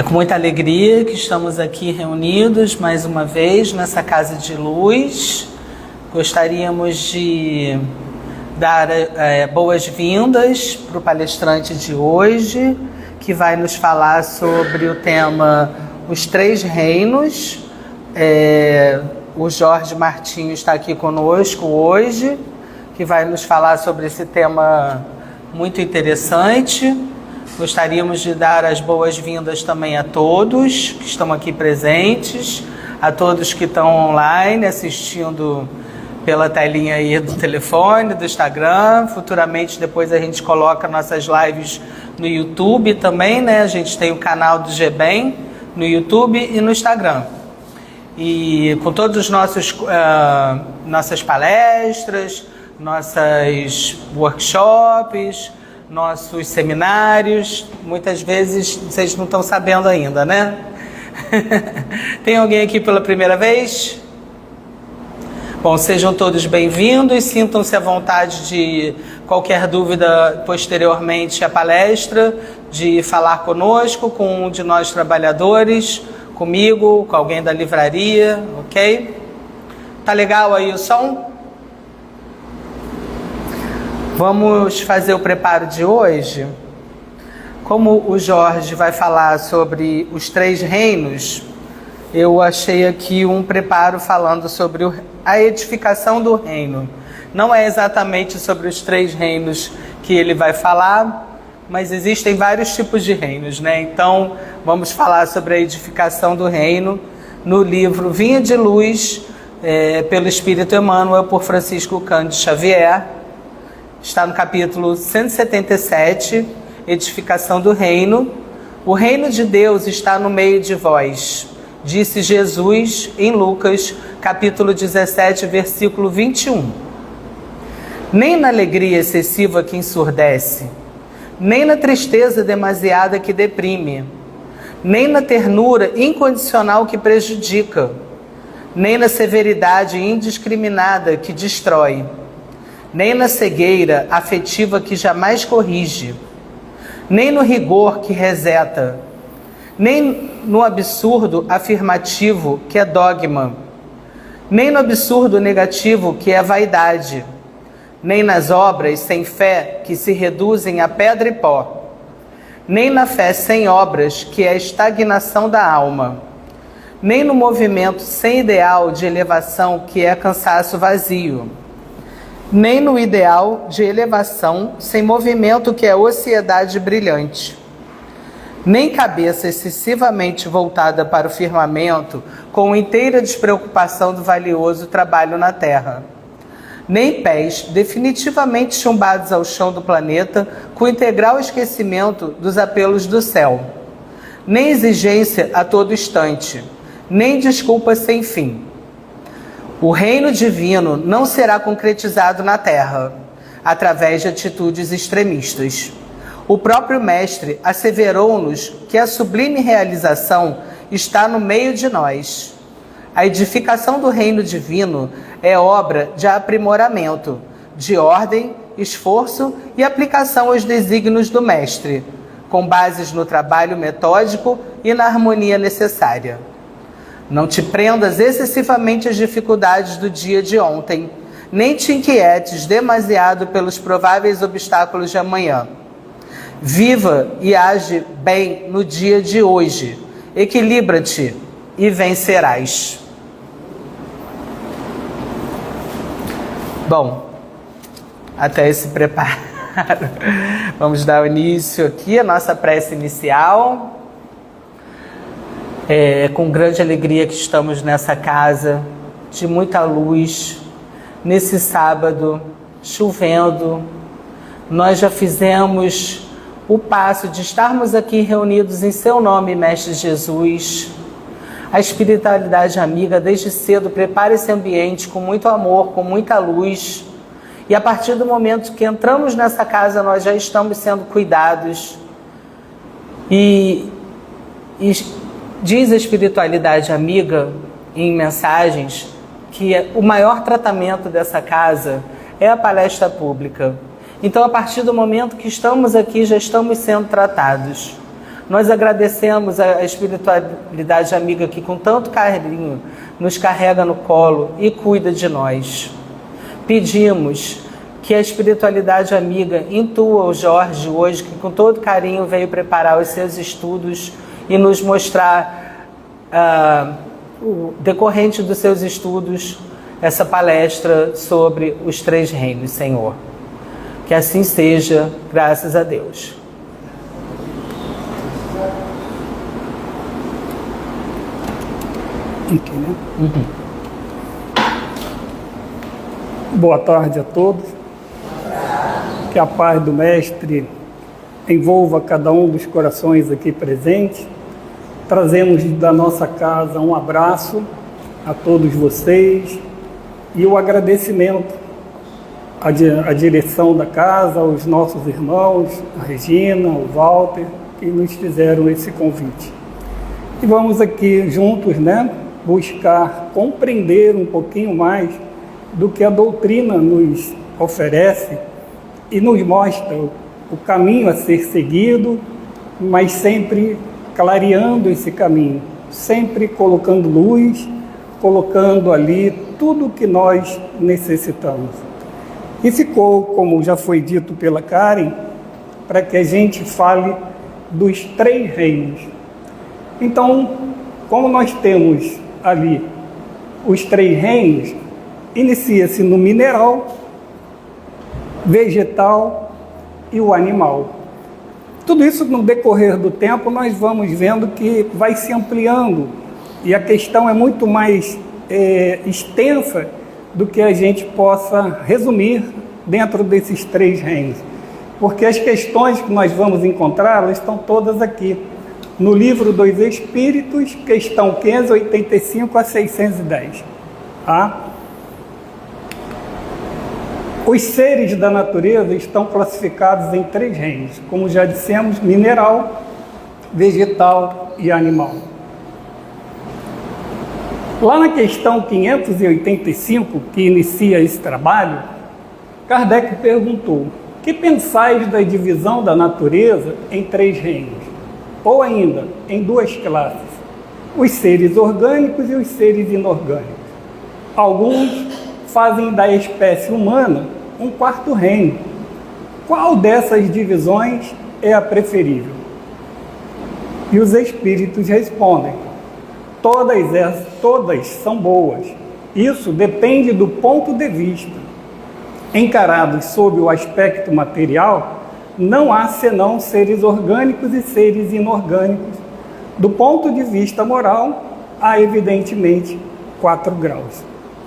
É com muita alegria que estamos aqui reunidos mais uma vez nessa casa de luz. Gostaríamos de dar boas-vindas para o palestrante de hoje, que vai nos falar sobre o tema Os Três Reinos. O Jorge Martinho está aqui conosco hoje, que vai nos falar sobre esse tema muito interessante. Gostaríamos de dar as boas-vindas também a todos que estão aqui presentes, a todos que estão online assistindo pela telinha aí do telefone, do Instagram. Futuramente depois a gente coloca nossas lives no YouTube também, né? A gente tem o canal do GBEM no YouTube e no Instagram. E com todos os nossas palestras, nossas workshops, nossos seminários, muitas vezes vocês não estão sabendo ainda, né? Tem alguém aqui pela primeira vez? Bom, sejam todos bem-vindos, sintam-se à vontade de qualquer dúvida posteriormente à palestra, de falar conosco, com um de nós trabalhadores, comigo, com alguém da livraria, ok? Tá legal aí o som? Vamos fazer o preparo de hoje. Como o Jorge vai falar sobre os três reinos, eu achei aqui um preparo falando sobre a edificação do reino. Não é exatamente sobre os três reinos que ele vai falar, mas existem vários tipos de reinos, né? Então, vamos falar sobre a edificação do reino no livro Vinha de Luz, pelo Espírito Emmanuel, por Francisco Cândido Xavier. Está no capítulo 177, Edificação do Reino. O reino de Deus está no meio de vós, disse Jesus em Lucas, capítulo 17, versículo 21. Nem na alegria excessiva que ensurdece, nem na tristeza demasiada que deprime, nem na ternura incondicional que prejudica, nem na severidade indiscriminada que destrói, nem na cegueira afetiva que jamais corrige, nem no rigor que reseta, nem no absurdo afirmativo que é dogma, nem no absurdo negativo que é vaidade, nem nas obras sem fé que se reduzem a pedra e pó, nem na fé sem obras que é a estagnação da alma, nem no movimento sem ideal de elevação que é cansaço vazio, nem no ideal de elevação sem movimento que é ociedade brilhante, nem cabeça excessivamente voltada para o firmamento com inteira despreocupação do valioso trabalho na terra, nem pés definitivamente chumbados ao chão do planeta com integral esquecimento dos apelos do céu, nem exigência a todo instante, nem desculpa sem fim. O reino divino não será concretizado na terra, através de atitudes extremistas. O próprio Mestre asseverou-nos que a sublime realização está no meio de nós. A edificação do reino divino é obra de aprimoramento, de ordem, esforço e aplicação aos desígnios do Mestre, com bases no trabalho metódico e na harmonia necessária. Não te prendas excessivamente às dificuldades do dia de ontem, nem te inquietes demasiado pelos prováveis obstáculos de amanhã. Viva e age bem no dia de hoje. Equilibra-te e vencerás. Bom, até esse preparo. Vamos dar início aqui à nossa prece inicial. É com grande alegria que estamos nessa casa de muita luz, nesse sábado, chovendo. Nós já fizemos o passo de estarmos aqui reunidos em seu nome, Mestre Jesus. A espiritualidade amiga, desde cedo, prepara esse ambiente com muito amor, com muita luz. E a partir do momento que entramos nessa casa, nós já estamos sendo cuidados. E diz a espiritualidade amiga em mensagens que o maior tratamento dessa casa é a palestra pública. Então, a partir do momento que estamos aqui, já estamos sendo tratados. Nós agradecemos a espiritualidade amiga que com tanto carinho nos carrega no colo e cuida de nós. Pedimos que a espiritualidade amiga intua o Jorge hoje, que com todo carinho veio preparar os seus estudos e nos mostrar, o decorrente dos seus estudos, essa palestra sobre os três reinos, Senhor. Que assim seja, graças a Deus. Aqui, né? Boa tarde a todos. Que a paz do Mestre envolva cada um dos corações aqui presentes. Trazemos da nossa casa um abraço a todos vocês e o agradecimento à direção da casa, aos nossos irmãos, a Regina, o Walter, que nos fizeram esse convite. E vamos aqui juntos, né, buscar compreender um pouquinho mais do que a doutrina nos oferece e nos mostra o caminho a ser seguido, mas sempre clareando esse caminho, sempre colocando luz, colocando ali tudo o que nós necessitamos. E ficou, como já foi dito pela Karen, para que a gente fale dos três reinos. Então, como nós temos ali os três reinos, inicia-se no mineral, vegetal e o animal. Tudo isso, no decorrer do tempo, nós vamos vendo que vai se ampliando e a questão é muito mais extensa do que a gente possa resumir dentro desses três reinos. Porque as questões que nós vamos encontrar, elas estão todas aqui. No livro dos Espíritos, questão 585 a 610. Tá? Os seres da natureza estão classificados em três reinos, como já dissemos, mineral, vegetal e animal. Lá na questão 585, que inicia esse trabalho, Kardec perguntou: que pensais da divisão da natureza em três reinos? Ou ainda, em duas classes, os seres orgânicos e os seres inorgânicos. Alguns fazem da espécie humana um quarto reino. Qual dessas divisões é a preferível? E os espíritos respondem: todas são boas. Isso depende do ponto de vista. Encarados sob o aspecto material, não há senão seres orgânicos e seres inorgânicos. Do ponto de vista moral, há evidentemente 4 graus.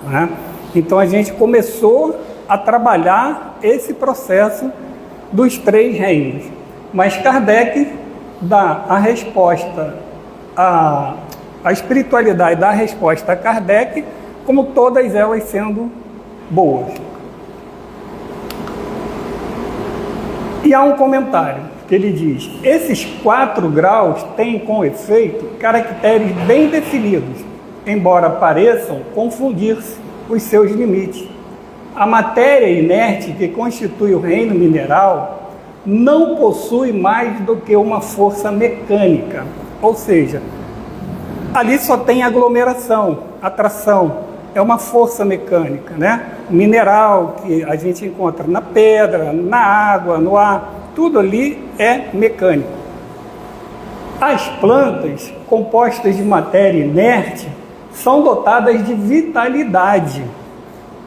Né? Então a gente começou a trabalhar esse processo dos três reinos. Mas Kardec dá a resposta, a espiritualidade dá a resposta a Kardec, como todas elas sendo boas. E há um comentário que ele diz: esses 4 graus têm, com efeito, caracteres bem definidos, embora pareçam confundir-se os seus limites. A matéria inerte que constitui o reino mineral não possui mais do que uma força mecânica, ou seja, ali só tem aglomeração, atração, é uma força mecânica, né? O mineral que a gente encontra na pedra, na água, no ar, tudo ali é mecânico. As plantas, compostas de matéria inerte, são dotadas de vitalidade,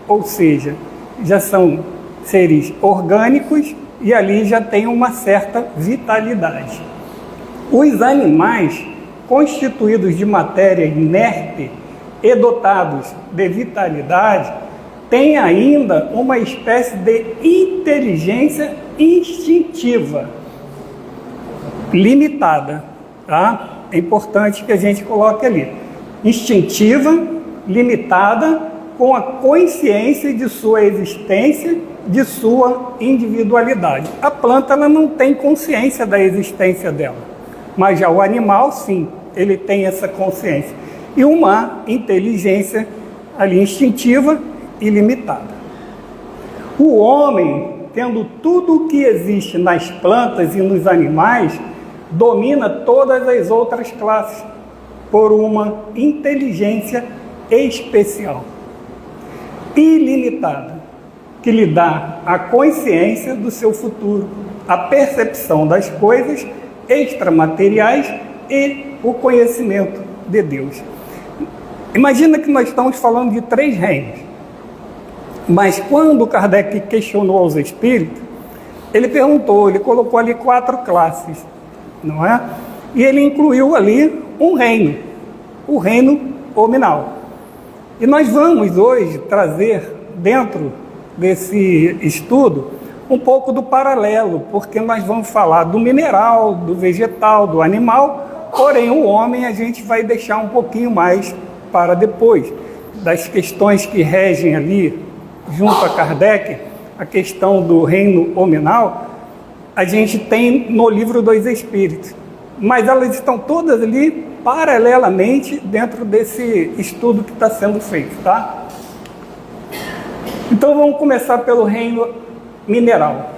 ou seja, já são seres orgânicos e ali já tem uma certa vitalidade. Os animais, constituídos de matéria inerte e dotados de vitalidade, têm ainda uma espécie de inteligência instintiva limitada, tá? É importante que a gente coloque ali. Instintiva, limitada, com a consciência de sua existência, de sua individualidade. A planta, ela não tem consciência da existência dela, mas já o animal, sim, ele tem essa consciência. E uma inteligência ali instintiva e limitada. O homem, tendo tudo o que existe nas plantas e nos animais, domina todas as outras classes por uma inteligência especial, ilimitada, que lhe dá a consciência do seu futuro, a percepção das coisas extramateriais e o conhecimento de Deus. Imagina que nós estamos falando de 3 reinos, mas quando Kardec questionou aos espíritos, ele colocou ali 4 classes, não é? E ele incluiu ali um reino, o reino hominal. E nós vamos hoje trazer dentro desse estudo um pouco do paralelo, porque nós vamos falar do mineral, do vegetal, do animal, porém o homem a gente vai deixar um pouquinho mais para depois, das questões que regem ali, junto a Kardec, a questão do reino hominal, a gente tem no livro dos Espíritos, mas elas estão todas ali paralelamente dentro desse estudo que está sendo feito, tá? Então vamos começar pelo reino mineral.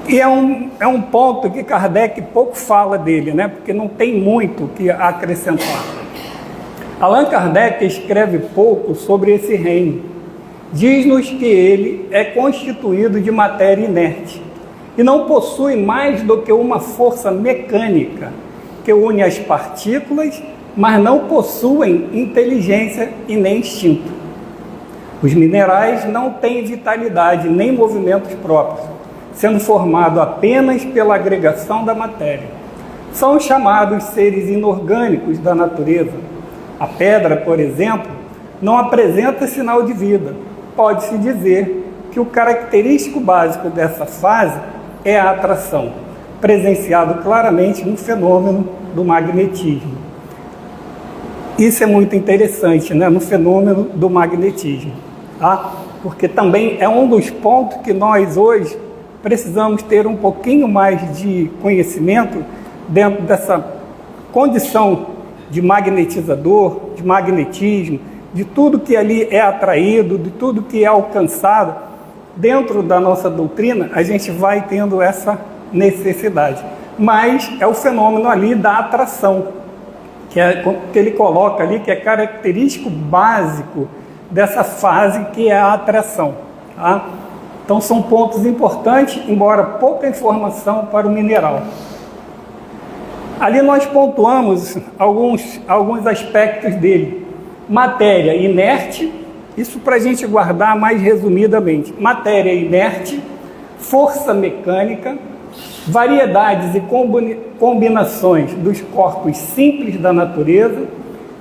E é um ponto que Kardec pouco fala dele, né? Porque não tem muito que acrescentar. Allan Kardec escreve pouco sobre esse reino. Diz-nos que ele é constituído de matéria inerte e não possui mais do que uma força mecânica que une as partículas, mas não possuem inteligência e nem instinto. Os minerais não têm vitalidade nem movimentos próprios, sendo formados apenas pela agregação da matéria. São chamados seres inorgânicos da natureza. A pedra, por exemplo, não apresenta sinal de vida. Pode-se dizer que o característico básico dessa fase é a atração, presenciado claramente no fenômeno do magnetismo. Isso é muito interessante, né? No fenômeno do magnetismo, tá? Porque também é um dos pontos que nós hoje precisamos ter um pouquinho mais de conhecimento dentro dessa condição de magnetizador, de magnetismo, de tudo que ali é atraído, de tudo que é alcançado. Dentro da nossa doutrina, a gente vai tendo essa necessidade. Mas é o fenômeno ali da atração, que ele coloca ali, que é característico básico dessa fase que é a atração, tá? Então são pontos importantes, embora pouca informação para o mineral. Ali nós pontuamos alguns aspectos dele. Matéria inerte, isso para a gente guardar mais resumidamente. Matéria inerte, força mecânica, variedades e combinações dos corpos simples da natureza,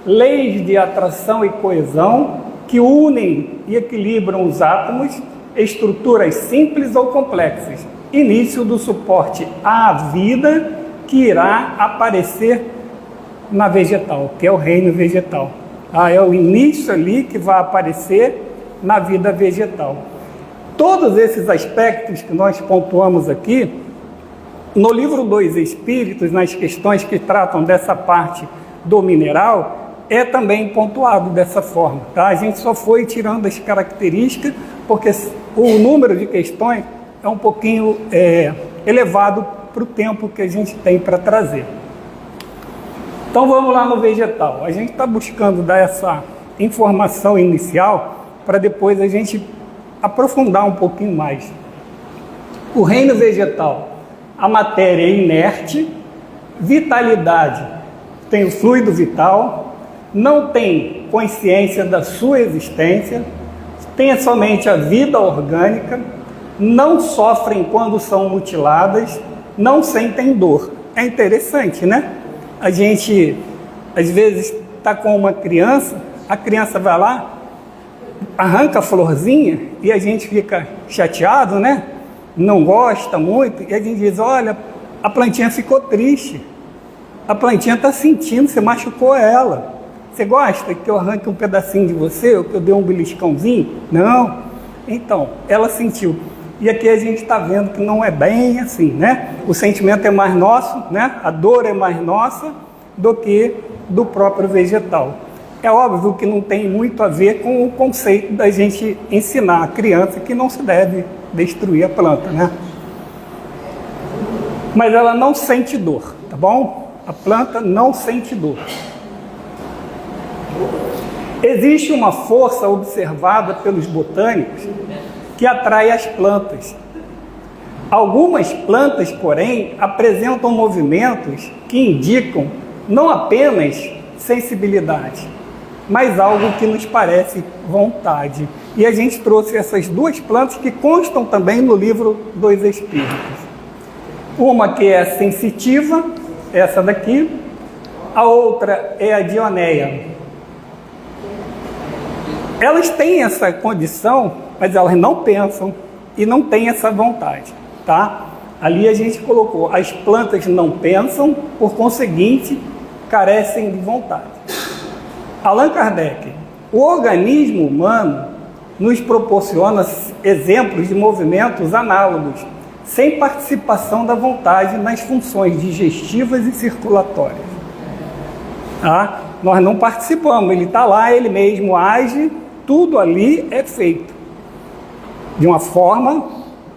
leis de atração e coesão que unem e equilibram os átomos, estruturas simples ou complexas, início do suporte à vida que irá aparecer na vegetal, que é o reino vegetal. É o início ali que vai aparecer na vida vegetal. Todos esses aspectos que nós pontuamos aqui, no livro dos Espíritos, nas questões que tratam dessa parte do mineral, é também pontuado dessa forma, tá? A gente só foi tirando as características, porque o número de questões é um pouquinho elevado para o tempo que a gente tem para trazer. Então vamos lá no vegetal. A gente está buscando dar essa informação inicial para depois a gente aprofundar um pouquinho mais. O reino vegetal, a matéria é inerte, vitalidade, tem o fluido vital, não tem consciência da sua existência, tem somente a vida orgânica, não sofrem quando são mutiladas, não sentem dor. É interessante, né? A gente, às vezes, está com uma criança, a criança vai lá, arranca a florzinha e a gente fica chateado, né? Não gosta muito, e a gente diz, olha, a plantinha ficou triste, a plantinha está sentindo, você machucou ela. Você gosta que eu arranque um pedacinho de você, ou que eu dê um beliscãozinho? Não. Então, ela sentiu. E aqui a gente está vendo que não é bem assim, né? O sentimento é mais nosso, né? A dor é mais nossa do que do próprio vegetal. É óbvio que não tem muito a ver com o conceito da gente ensinar a criança que não se deve destruir a planta, né? Mas ela não sente dor, tá bom? A planta não sente dor. Existe uma força observada pelos botânicos que atrai as plantas. Algumas plantas, porém, apresentam movimentos que indicam não apenas sensibilidade, mas algo que nos parece vontade. E a gente trouxe essas duas plantas que constam também no livro dos Espíritos. Uma que é sensitiva, essa daqui, a outra é a dionéia. Elas têm essa condição, mas elas não pensam e não têm essa vontade, tá? Ali a gente colocou, as plantas não pensam, por conseguinte, carecem de vontade. Allan Kardec, o organismo humano nos proporciona exemplos de movimentos análogos, sem participação da vontade nas funções digestivas e circulatórias. Tá? Nós não participamos, ele está lá, ele mesmo age, tudo ali é feito de uma forma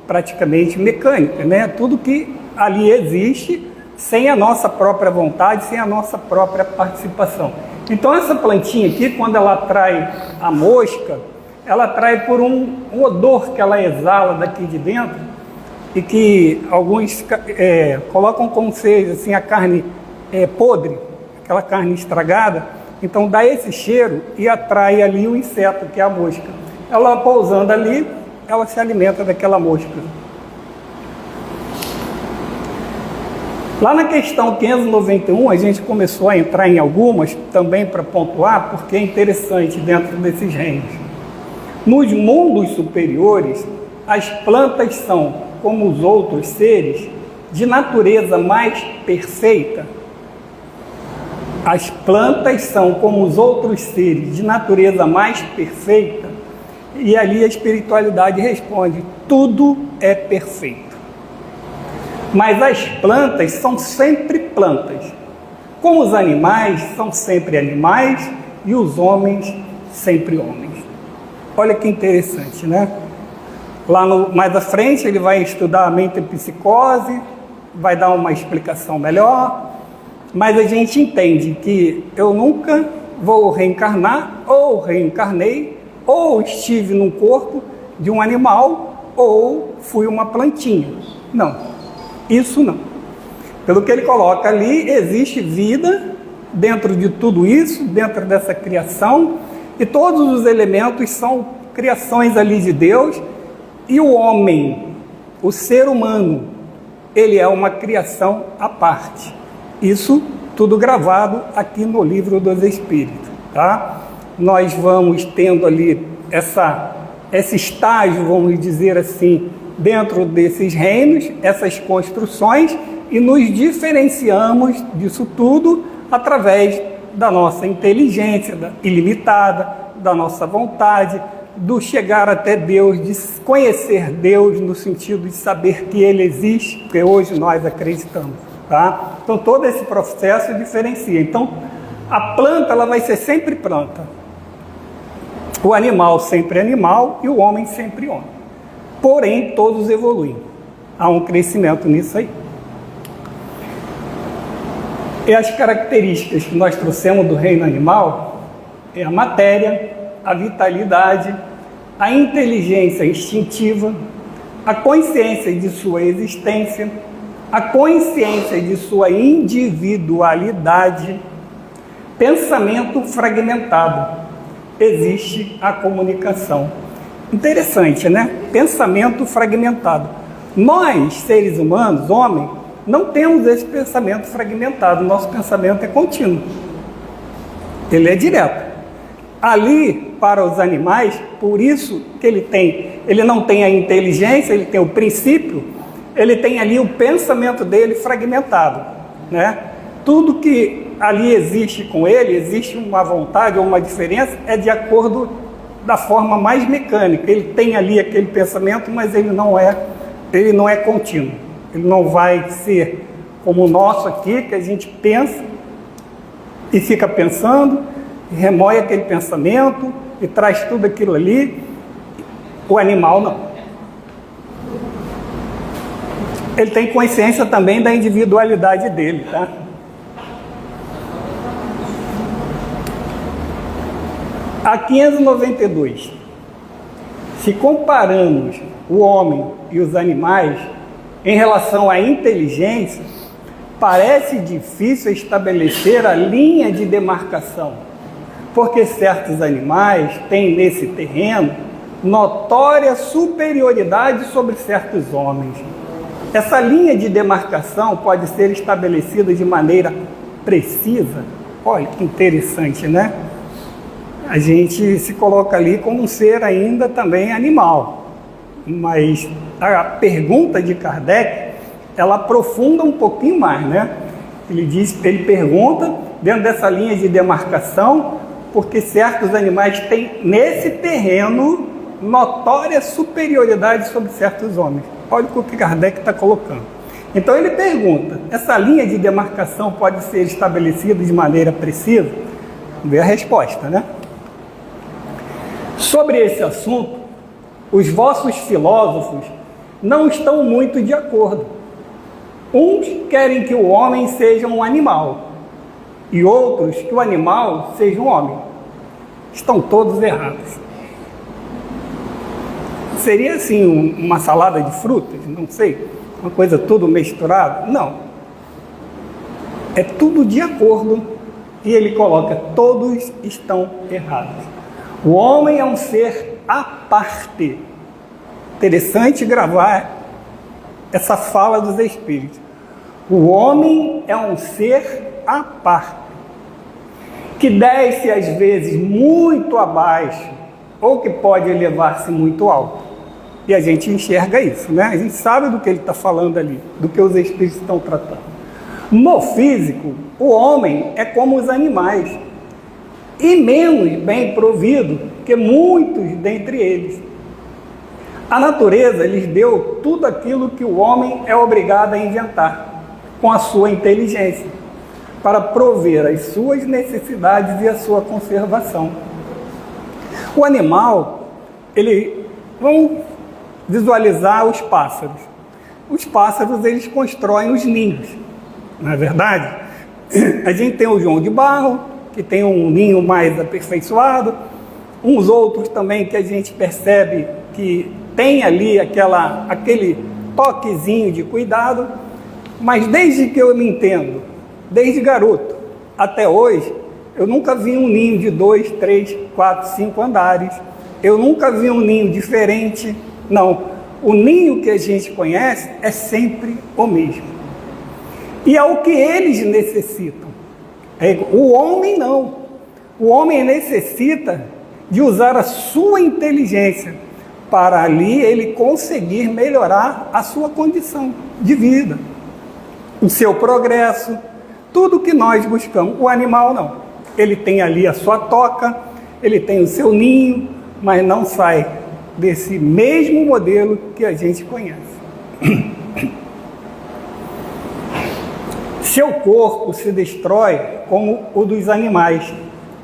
praticamente mecânica, né? Tudo que ali existe sem a nossa própria vontade, sem a nossa própria participação. Então essa plantinha aqui, quando ela atrai a mosca, ela atrai por um odor que ela exala daqui de dentro e que alguns colocam como seja assim, a carne podre, aquela carne estragada. Então dá esse cheiro e atrai ali o inseto, que é a mosca. Ela pousando ali, ela se alimenta daquela mosca. Lá na questão 591, a gente começou a entrar em algumas, também para pontuar, porque é interessante dentro desses reinos. Nos mundos superiores, as plantas são, como os outros seres, de natureza mais perfeita. As plantas são, como os outros seres, de natureza mais perfeita. E ali a espiritualidade responde, tudo é perfeito. Mas as plantas são sempre plantas. Como os animais são sempre animais e os homens sempre homens. Olha que interessante, né? Lá mais à frente ele vai estudar a metempsicose, vai dar uma explicação melhor, mas a gente entende que eu nunca vou reencarnar, ou reencarnei, ou estive num corpo de um animal, ou fui uma plantinha. Não, isso não. Pelo que ele coloca ali, existe vida dentro de tudo isso, dentro dessa criação, e todos os elementos são criações ali de Deus, e o homem, o ser humano, ele é uma criação à parte. Isso tudo gravado aqui no Livro dos Espíritos, tá? Nós vamos tendo ali esse estágio, vamos dizer assim, dentro desses reinos, essas construções, e nos diferenciamos disso tudo através da nossa inteligência ilimitada, da nossa vontade, do chegar até Deus, de conhecer Deus no sentido de saber que Ele existe, porque hoje nós acreditamos, tá? Então todo esse processo diferencia. Então a planta ela vai ser sempre planta, o animal sempre animal e o homem sempre homem. Porém todos evoluem, há um crescimento nisso aí. E as características que nós trouxemos do reino animal é a matéria, a vitalidade, a inteligência instintiva, a consciência de sua existência, a consciência de sua individualidade, pensamento fragmentado. Existe a comunicação. Interessante, né? Pensamento fragmentado. Nós, seres humanos, homens, não temos esse pensamento fragmentado. Nosso pensamento é contínuo. Ele é direto. Ali, para os animais, por isso que ele não tem a inteligência, ele tem o princípio, ele tem ali o pensamento dele fragmentado, né? Tudo que ali existe com ele, existe uma vontade ou uma diferença, é de acordo da forma mais mecânica. Ele tem ali aquele pensamento, mas ele não é contínuo. Ele não vai ser como o nosso aqui, que a gente pensa e fica pensando, remoe aquele pensamento e traz tudo aquilo ali. O animal não. Ele tem consciência também da individualidade dele, tá? A 592. Se comparamos o homem e os animais em relação à inteligência, parece difícil estabelecer a linha de demarcação, porque certos animais têm nesse terreno notória superioridade sobre certos homens. Essa linha de demarcação pode ser estabelecida de maneira precisa. Olha que interessante, né? A gente se coloca ali como um ser ainda também animal, mas a pergunta de Kardec, ela aprofunda um pouquinho mais, né? Ele pergunta dentro dessa linha de demarcação, porque certos animais têm nesse terreno notória superioridade sobre certos homens. Olha o que Kardec está colocando. Então ele pergunta, essa linha de demarcação pode ser estabelecida de maneira precisa? Vamos ver a resposta, né? Sobre esse assunto, os vossos filósofos não estão muito de acordo. Uns querem que o homem seja um animal, e outros que o animal seja um homem. Estão todos errados. Seria assim uma salada de frutas? Não sei. Uma coisa tudo misturada? Não. É tudo de acordo. E ele coloca, todos estão errados. O homem é um ser à parte. Interessante gravar essa fala dos espíritos. O homem é um ser à parte, que desce às vezes muito abaixo, ou que pode elevar-se muito alto. E a gente enxerga isso, né? A gente sabe do que ele está falando ali, do que os espíritos estão tratando. No físico, o homem é como os animais, e menos bem provido que muitos dentre eles. A natureza lhes deu tudo aquilo que o homem é obrigado a inventar, com a sua inteligência, para prover as suas necessidades e a sua conservação. O animal, vamos visualizar os pássaros. Os pássaros, eles constroem os ninhos, não é verdade? A gente tem o João de Barro, que tem um ninho mais aperfeiçoado, uns outros também que a gente percebe que tem ali aquele toquezinho de cuidado, mas desde que eu me entendo, desde garoto até hoje, eu nunca vi um ninho de 2, 3, 4, 5 andares, eu nunca vi um ninho diferente, não. O ninho que a gente conhece é sempre o mesmo. E é o que eles necessitam. O homem não. O homem necessita de usar a sua inteligência para ali ele conseguir melhorar a sua condição de vida, o seu progresso, tudo que nós buscamos. O animal não. Ele tem ali a sua toca, ele tem o seu ninho, mas não sai desse mesmo modelo que a gente conhece. Seu corpo se destrói como o dos animais,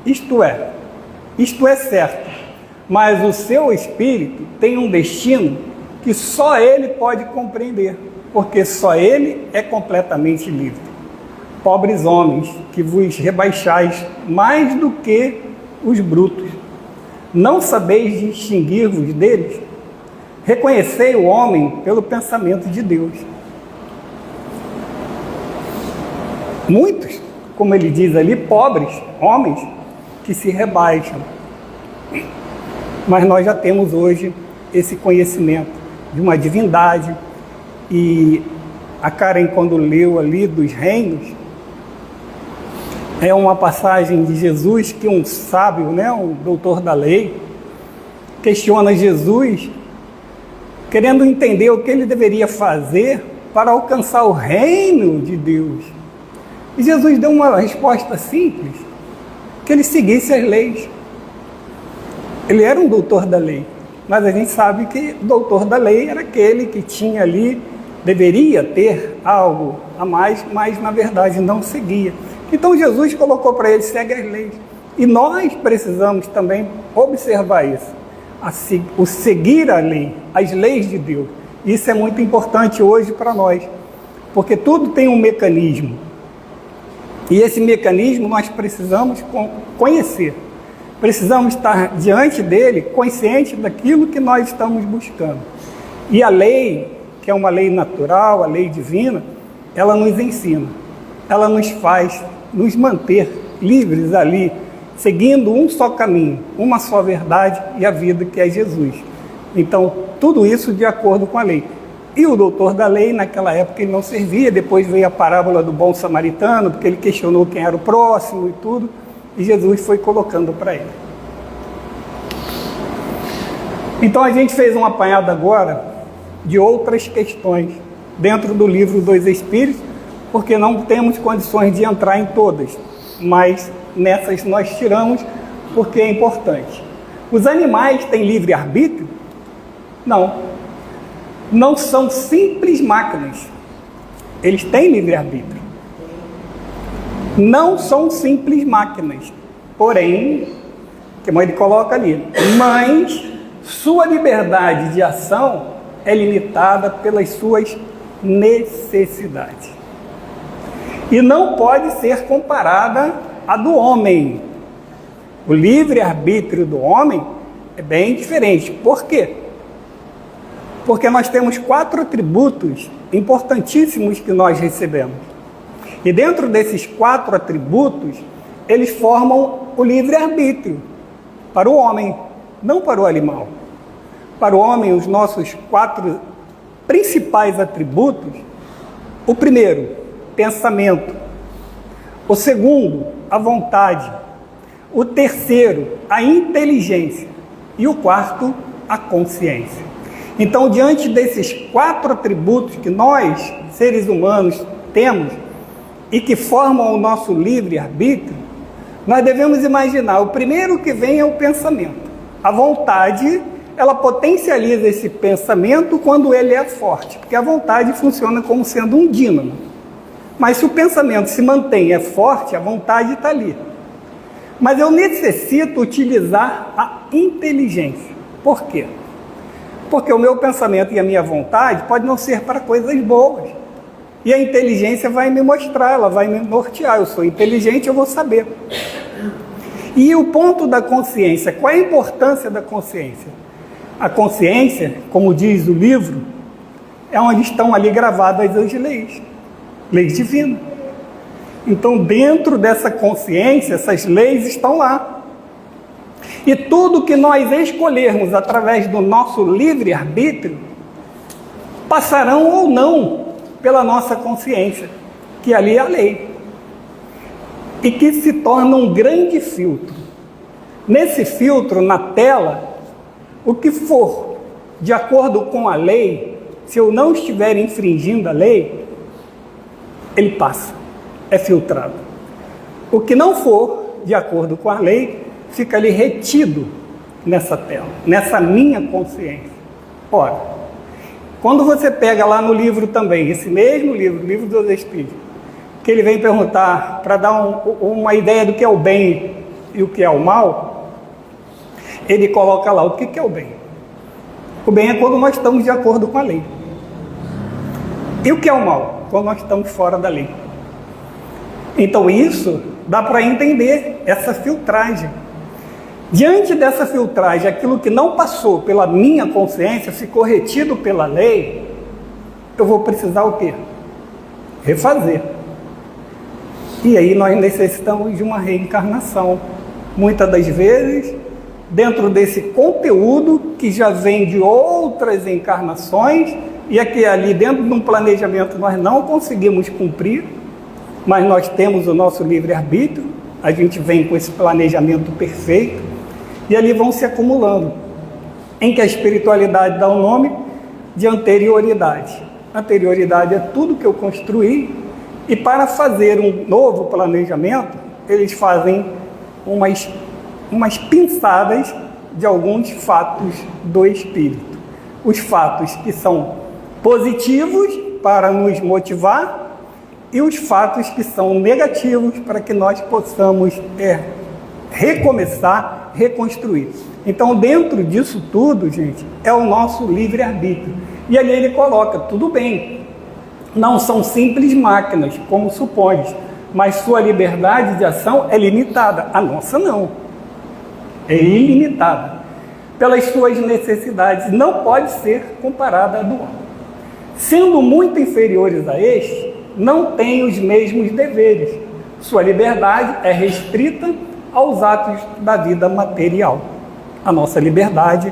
isto é certo, mas o seu espírito tem um destino que só ele pode compreender, porque só ele é completamente livre. Pobres homens, que vos rebaixais mais do que os brutos, não sabeis distinguir-vos deles? Reconhecei o homem pelo pensamento de Deus. Muitos, como ele diz ali, pobres homens que se rebaixam. Mas nós já temos hoje esse conhecimento de uma divindade. E a Karen, quando leu ali dos reinos, é uma passagem de Jesus que um sábio, um doutor da lei, questiona Jesus, querendo entender o que ele deveria fazer para alcançar o reino de Deus. E Jesus deu uma resposta simples, que ele seguisse as leis. Ele era um doutor da lei, mas a gente sabe que o doutor da lei era aquele que tinha ali, deveria ter algo a mais, mas na verdade não seguia. Então Jesus colocou para ele, segue as leis. E nós precisamos também observar isso, o seguir a lei, as leis de Deus. Isso é muito importante hoje para nós, porque tudo tem um mecanismo. E esse mecanismo nós precisamos conhecer. Precisamos estar diante dele, consciente daquilo que nós estamos buscando. E a lei, que é uma lei natural, a lei divina, ela nos ensina. Ela nos faz nos manter livres ali, seguindo um só caminho, uma só verdade e a vida que é Jesus. Então, tudo isso de acordo com a lei. E o doutor da lei, naquela época, ele não servia. Depois veio a parábola do bom samaritano, porque ele questionou quem era o próximo e tudo, e Jesus foi colocando para ele. Então, a gente fez um apanhado agora de outras questões dentro do livro dos Espíritos, porque não temos condições de entrar em todas, mas nessas nós tiramos porque é importante. Os animais têm livre-arbítrio? Não. Não são simples máquinas. Eles têm livre-arbítrio. Não são simples máquinas. Porém, como ele coloca ali, mas sua liberdade de ação é limitada pelas suas necessidades. E não pode ser comparada à do homem. O livre-arbítrio do homem é bem diferente. Por quê? Porque nós temos 4 atributos importantíssimos que nós recebemos. E dentro desses 4 atributos, eles formam o livre-arbítrio para o homem, não para o animal. Para o homem, os nossos 4 principais atributos: o primeiro, pensamento; o segundo, a vontade; o terceiro, a inteligência; e o quarto, a consciência. Então, diante desses 4 atributos que nós, seres humanos, temos e que formam o nosso livre-arbítrio, nós devemos imaginar: o primeiro que vem é o pensamento. A vontade, ela potencializa esse pensamento quando ele é forte, porque a vontade funciona como sendo um dínamo. Mas se o pensamento se mantém, é forte, a vontade está ali. Mas eu necessito utilizar a inteligência. Por quê? Porque o meu pensamento e a minha vontade pode não ser para coisas boas. E a inteligência vai me mostrar, ela vai me nortear. Eu sou inteligente, eu vou saber. E o ponto da consciência, qual é a importância da consciência? A consciência, como diz o livro, é onde estão ali gravadas as leis divinas. Então, dentro dessa consciência, essas leis estão lá. E tudo que nós escolhermos através do nosso livre-arbítrio passarão ou não pela nossa consciência, que ali é a lei, e que se torna um grande filtro. Nesse filtro, na tela, o que for de acordo com a lei, se eu não estiver infringindo a lei, ele passa, é filtrado. O que não for de acordo com a lei, fica ali retido nessa tela, nessa minha consciência. Ora, quando você pega lá no livro também, esse mesmo livro, o Livro dos Espíritos, que ele vem perguntar, para dar uma ideia do que é o bem e o que é o mal, ele coloca lá o que é o bem. O bem é quando nós estamos de acordo com a lei. E o que é o mal? Quando nós estamos fora da lei. Então isso dá para entender essa filtragem. Diante dessa filtragem, aquilo que não passou pela minha consciência, ficou retido pela lei, eu vou precisar o quê? Refazer. E aí nós necessitamos de uma reencarnação. Muitas das vezes, dentro desse conteúdo que já vem de outras encarnações, e é que ali dentro de um planejamento nós não conseguimos cumprir, mas nós temos o nosso livre-arbítrio, a gente vem com esse planejamento perfeito, e ali vão se acumulando, em que a espiritualidade dá o nome de anterioridade. Anterioridade é tudo que eu construí, e para fazer um novo planejamento, eles fazem umas pinçadas de alguns fatos do espírito. Os fatos que são positivos para nos motivar, e os fatos que são negativos para que nós possamos recomeçar, reconstruir. Então, dentro disso tudo, gente, é o nosso livre-arbítrio. E ali ele coloca, tudo bem, não são simples máquinas, como supões, mas sua liberdade de ação é limitada. A nossa não, é ilimitada. Pelas suas necessidades, não pode ser comparada à do homem. Sendo muito inferiores a este, não têm os mesmos deveres. Sua liberdade é restrita aos atos da vida material. A nossa liberdade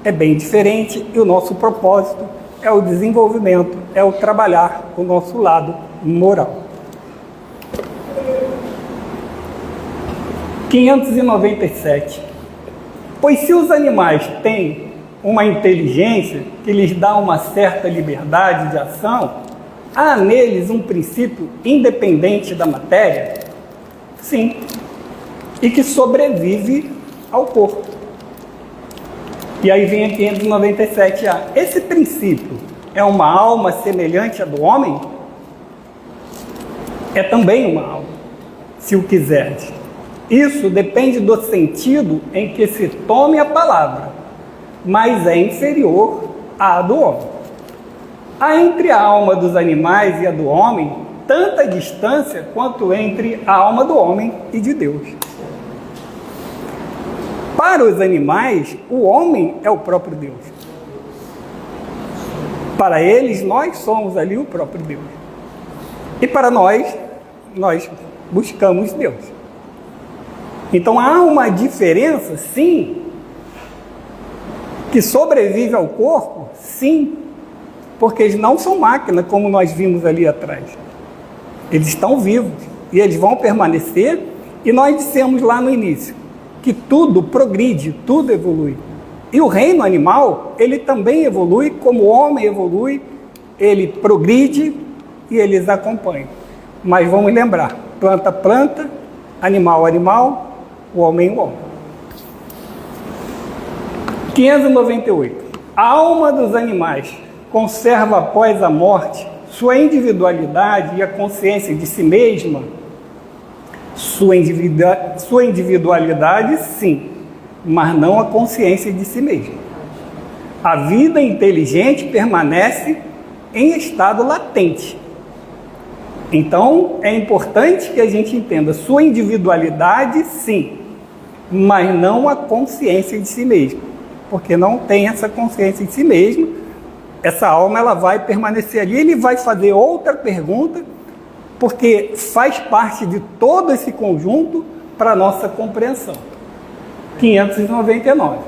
é bem diferente e o nosso propósito é o desenvolvimento, é o trabalhar o nosso lado moral. 597. Pois se os animais têm uma inteligência que lhes dá uma certa liberdade de ação, há neles um princípio independente da matéria? Sim, e que sobrevive ao corpo. E aí vem a 597A. Esse princípio é uma alma semelhante à do homem? É também uma alma, se o quiseres. Isso depende do sentido em que se tome a palavra, mas é inferior à do homem. Há entre a alma dos animais e a do homem tanta distância quanto entre a alma do homem e de Deus. Para os animais, o homem é o próprio Deus. Para eles, nós somos ali o próprio Deus. E para nós buscamos Deus. Então há uma diferença, sim, que sobrevive ao corpo, sim, porque eles não são máquina, como nós vimos ali atrás. Eles estão vivos e eles vão permanecer, e nós dissemos lá no início que tudo progride, tudo evolui. E o reino animal, ele também evolui, como o homem evolui, ele progride e eles acompanham. Mas vamos lembrar, planta, planta, animal, animal, o homem, o homem. 598. A alma dos animais conserva após a morte sua individualidade e a consciência de si mesma? Sua individualidade, sim, mas não a consciência de si mesma. A vida inteligente permanece em estado latente. Então, é importante que a gente entenda sua individualidade, sim, mas não a consciência de si mesmo, porque não tem essa consciência de si mesmo. Essa alma, ela vai permanecer ali. Ele vai fazer outra pergunta, porque faz parte de todo esse conjunto para a nossa compreensão. 599.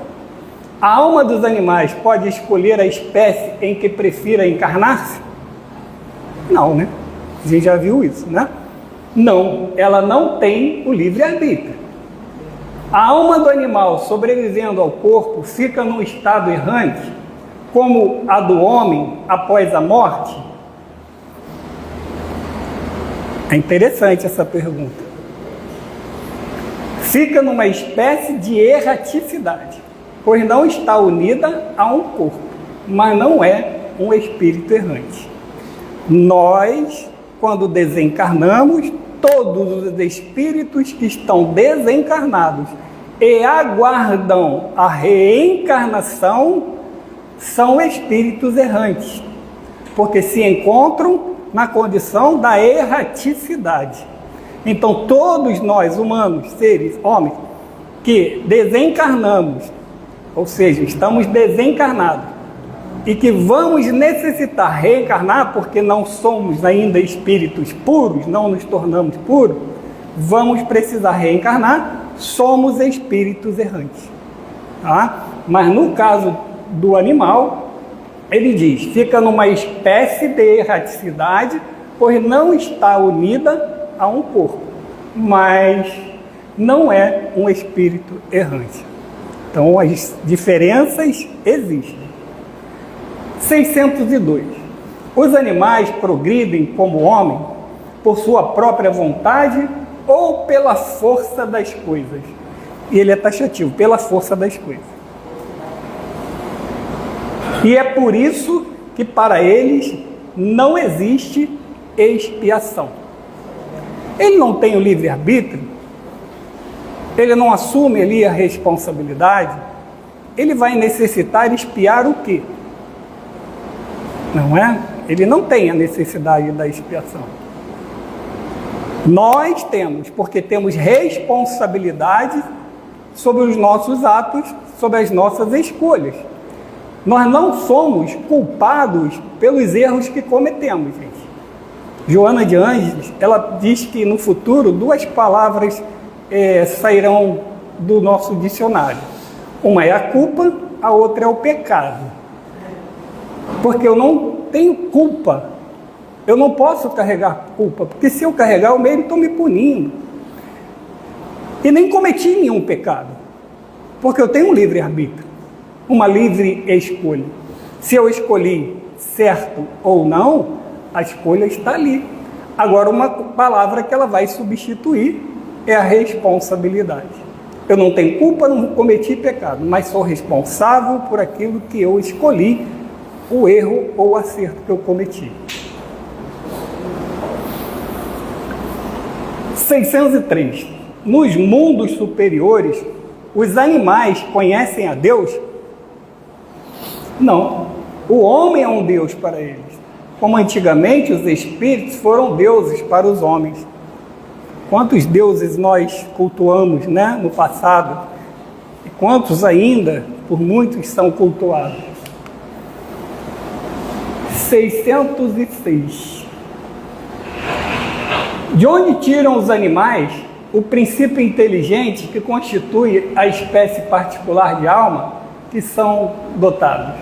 A alma dos animais pode escolher a espécie em que prefira encarnar-se? Não, né? A gente já viu isso, né? Não, ela não tem o livre-arbítrio. A alma do animal, sobrevivendo ao corpo, fica num estado errante, como a do homem após a morte? É interessante essa pergunta. Fica numa espécie de erraticidade, pois não está unida a um corpo, mas não é um espírito errante. Nós, quando desencarnamos, todos os espíritos que estão desencarnados e aguardam a reencarnação são espíritos errantes, porque se encontram na condição da erraticidade. Então, todos nós, humanos, seres, homens, que desencarnamos, ou seja, estamos desencarnados, e que vamos necessitar reencarnar, porque não somos ainda espíritos puros, não nos tornamos puros, vamos precisar reencarnar, somos espíritos errantes. Tá? Mas no caso do animal, ele diz, fica numa espécie de erraticidade, pois não está unida a um corpo, mas não é um espírito errante. Então, as diferenças existem. 602. Os animais progridem como o homem por sua própria vontade ou pela força das coisas? E ele é taxativo, pela força das coisas. E é por isso que para eles não existe expiação. Ele não tem o livre-arbítrio, ele não assume ali a responsabilidade, ele vai necessitar expiar o quê? não é? Ele não tem a necessidade da expiação. Nós temos, porque temos responsabilidade sobre os nossos atos, sobre as nossas escolhas. Nós não somos culpados pelos erros que cometemos, gente. Joana de Ângeles, ela diz que no futuro 2 palavras sairão do nosso dicionário. Uma é a culpa, a outra é o pecado. Porque eu não tenho culpa. Eu não posso carregar culpa, porque se eu carregar, eu mesmo estou me punindo. E nem cometi nenhum pecado, porque eu tenho um livre-arbítrio, uma livre escolha. Se eu escolhi certo ou não, a escolha está ali. Agora, uma palavra que ela vai substituir é a responsabilidade. Eu não tenho culpa, não cometi pecado, mas sou responsável por aquilo que eu escolhi, o erro ou o acerto que eu cometi. 603. Nos mundos superiores, os animais conhecem a Deus? Não. O homem é um Deus para eles. Como antigamente os espíritos foram deuses para os homens. Quantos deuses nós cultuamos, né, no passado? E quantos ainda, por muitos, são cultuados? 606. De onde tiram os animais o princípio inteligente que constitui a espécie particular de alma que são dotados?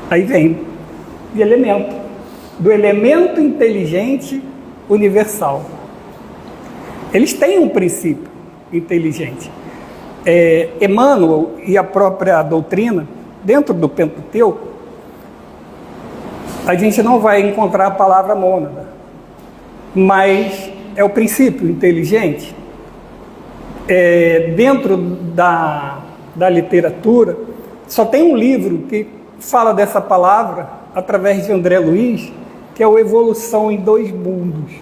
Aí vem de elemento, do elemento inteligente universal. Eles têm um princípio inteligente. Emmanuel e a própria doutrina, dentro do Pentateuco, a gente não vai encontrar a palavra mônada, mas é o princípio inteligente. Dentro da literatura, só tem um livro que fala dessa palavra, através de André Luiz, que é o Evolução em Dois Mundos,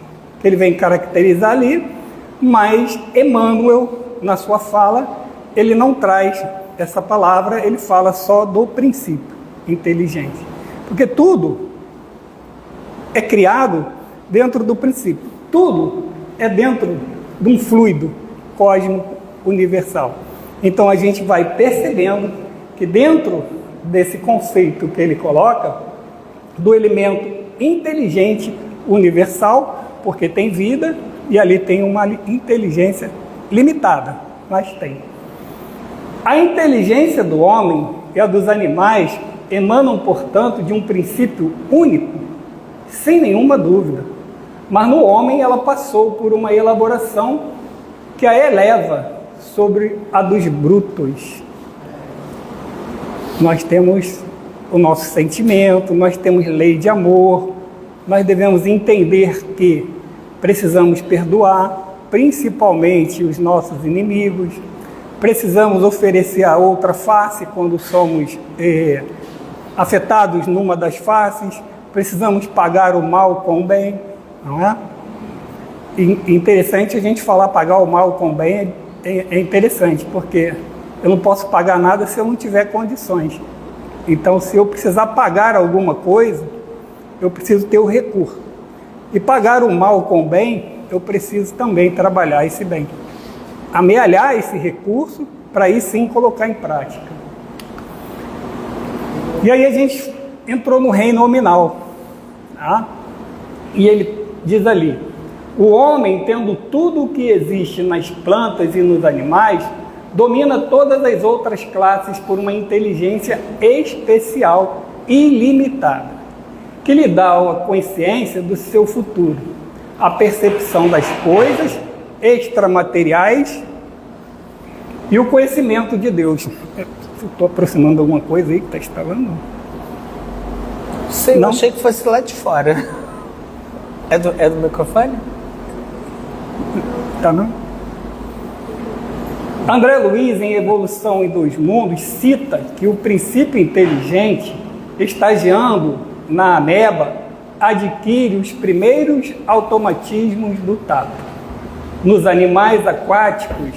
que ele vem caracterizar ali, mas Emmanuel, na sua fala, ele não traz essa palavra, ele fala só do princípio inteligente. Porque tudo é criado dentro do princípio. Tudo é dentro de um fluido cósmico universal. Então a gente vai percebendo que dentro desse conceito que ele coloca, do elemento inteligente universal, porque tem vida e ali tem uma inteligência limitada, mas tem. A inteligência do homem e a dos animais emanam, portanto, de um princípio único, sem nenhuma dúvida. Mas no homem ela passou por uma elaboração que a eleva sobre a dos brutos. Nós temos o nosso sentimento, nós temos lei de amor, nós devemos entender que precisamos perdoar, principalmente os nossos inimigos, precisamos oferecer a outra face quando somos afetados numa das faces, precisamos pagar o mal com o bem, não é? E interessante a gente falar pagar o mal com o bem, é interessante, porque eu não posso pagar nada se eu não tiver condições. Então, se eu precisar pagar alguma coisa, eu preciso ter o recurso. E pagar o mal com o bem, eu preciso também trabalhar esse bem. Amealhar esse recurso para aí sim colocar em prática. E aí a gente entrou no reino nominal. Tá? E ele diz ali: o homem, tendo tudo o que existe nas plantas e nos animais, domina todas as outras classes por uma inteligência especial, ilimitada, que lhe dá a consciência do seu futuro, a percepção das coisas extramateriais e o conhecimento de Deus. Estou aproximando alguma coisa aí que está instalando? Sei, não, achei que fosse lá de fora. É do microfone? Tá, não? André Luiz, em Evolução em Dois Mundos, cita que o princípio inteligente, estagiando na ameba, adquire os primeiros automatismos do tato. Nos animais aquáticos,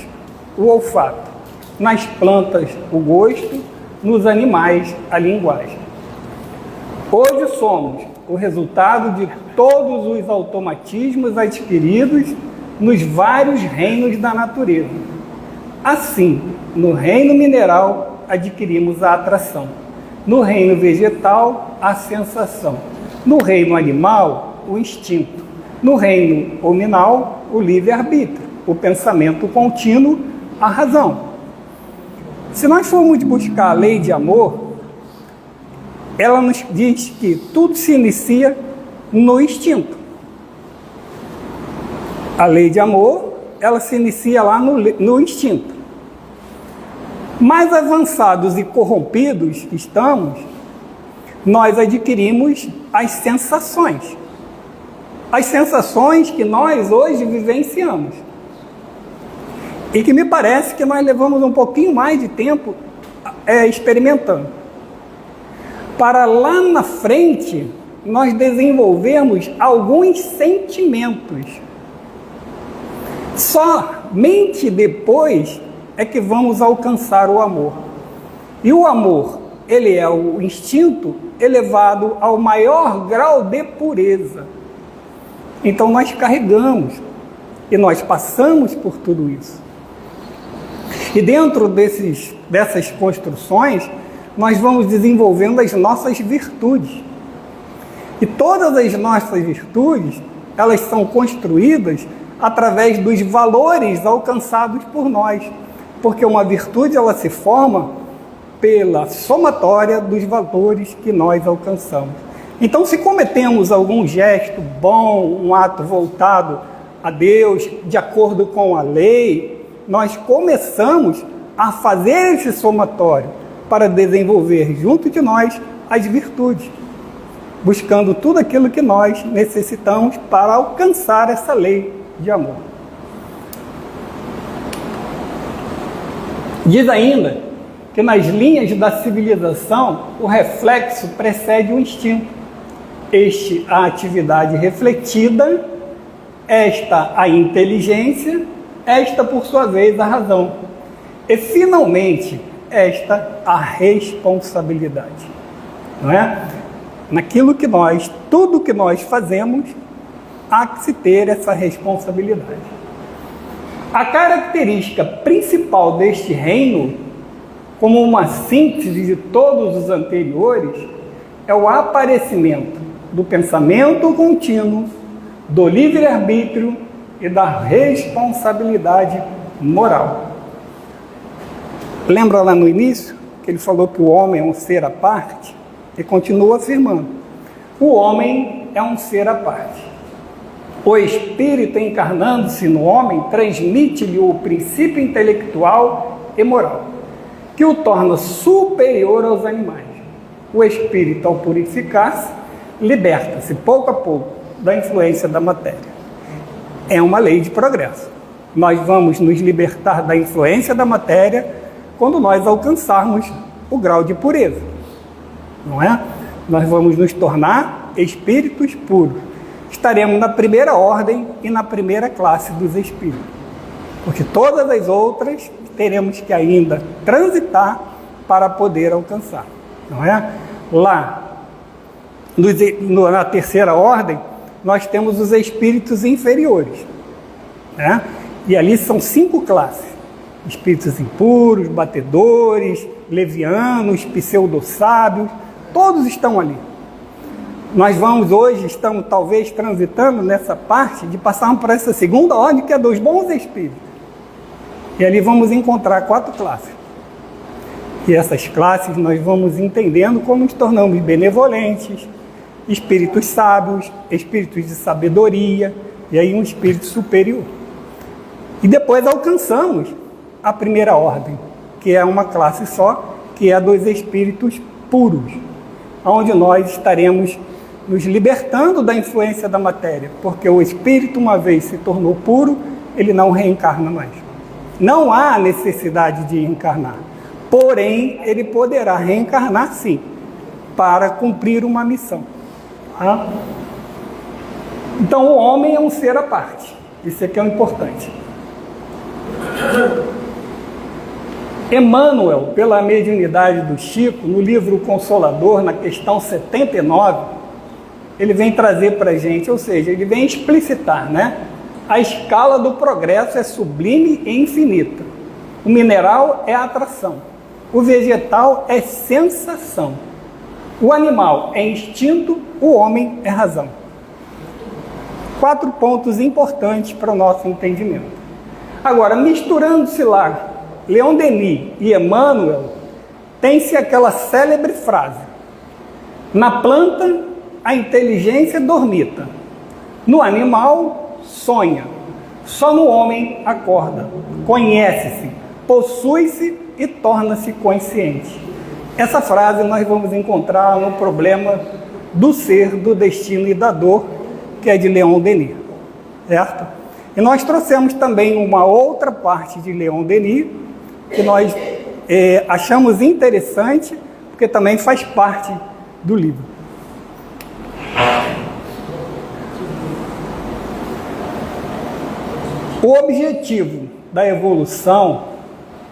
o olfato. Nas plantas, o gosto. Nos animais, a linguagem. Hoje somos o resultado de todos os automatismos adquiridos nos vários reinos da natureza. Assim, no reino mineral, adquirimos a atração. No reino vegetal, a sensação. No reino animal, o instinto. No reino hominal, o livre-arbítrio. O pensamento contínuo, a razão. Se nós formos buscar a lei de amor, ela nos diz que tudo se inicia no instinto. A lei de amor, ela se inicia lá no instinto. Mais avançados e corrompidos que estamos, nós adquirimos as sensações. As sensações que nós hoje vivenciamos. E que me parece que nós levamos um pouquinho mais de tempo experimentando. Para lá na frente, nós desenvolvermos alguns sentimentos. Somente depois é que vamos alcançar o amor. E o amor, ele é o instinto elevado ao maior grau de pureza. Então nós carregamos e nós passamos por tudo isso. E dentro dessas construções, nós vamos desenvolvendo as nossas virtudes. E todas as nossas virtudes, elas são construídas através dos valores alcançados por nós. Porque uma virtude, ela se forma pela somatória dos valores que nós alcançamos. Então, se cometemos algum gesto bom, um ato voltado a Deus, de acordo com a lei, nós começamos a fazer esse somatório para desenvolver junto de nós as virtudes, buscando tudo aquilo que nós necessitamos para alcançar essa lei de amor. Diz ainda que nas linhas da civilização o reflexo precede o instinto. Este a atividade refletida, esta a inteligência, esta por sua vez a razão. E finalmente, esta a responsabilidade. Não é? Naquilo que tudo que nós fazemos, há que se ter essa responsabilidade. A característica principal deste reino, como uma síntese de todos os anteriores, é o aparecimento do pensamento contínuo, do livre-arbítrio e da responsabilidade moral. Lembra lá no início que ele falou que o homem é um ser à parte? E continua afirmando: o homem é um ser à parte. O espírito encarnando-se no homem transmite-lhe o princípio intelectual e moral, que o torna superior aos animais. O espírito, ao purificar-se, liberta-se pouco a pouco da influência da matéria. É uma lei de progresso. Nós vamos nos libertar da influência da matéria quando nós alcançarmos o grau de pureza. Não é? Nós vamos nos tornar espíritos puros. Estaremos na primeira ordem e na primeira classe dos espíritos. Porque todas as outras teremos que ainda transitar para poder alcançar. Não é? Lá, na terceira ordem, nós temos os espíritos inferiores. Né? E ali são 5 classes. Espíritos impuros, batedores, levianos, pseudo-sábios, todos estão ali. Nós estamos talvez transitando nessa parte de passarmos para essa segunda ordem, que é dos bons espíritos. E ali vamos encontrar 4 classes. E essas classes nós vamos entendendo como nos tornamos benevolentes, espíritos sábios, espíritos de sabedoria, e aí um espírito superior. E depois alcançamos a primeira ordem, que é uma classe só, que é a dos espíritos puros, onde nós estaremos nos libertando da influência da matéria, porque o espírito, uma vez se tornou puro, ele não reencarna mais. Não há necessidade de reencarnar, porém, ele poderá reencarnar sim, para cumprir uma missão. Tá? Então, o homem é um ser à parte, isso aqui é o importante. Emmanuel, pela mediunidade do Chico, no livro Consolador, na questão 79, ele vem trazer para a gente, ou seja, ele vem explicitar, né? A escala do progresso é sublime e infinita. O mineral é atração. O vegetal é sensação. O animal é instinto, o homem é razão. 4 pontos importantes para o nosso entendimento. Agora, misturando-se lá, Leon Denis e Emmanuel, tem-se aquela célebre frase: na planta, a inteligência dormita. No animal, sonha. Só no homem acorda. Conhece-se, possui-se e torna-se consciente. Essa frase nós vamos encontrar no problema do ser, do destino e da dor, que é de Leon Denis, certo? E nós trouxemos também uma outra parte de Leon Denis, que nós achamos interessante, porque também faz parte do livro. O objetivo da evolução,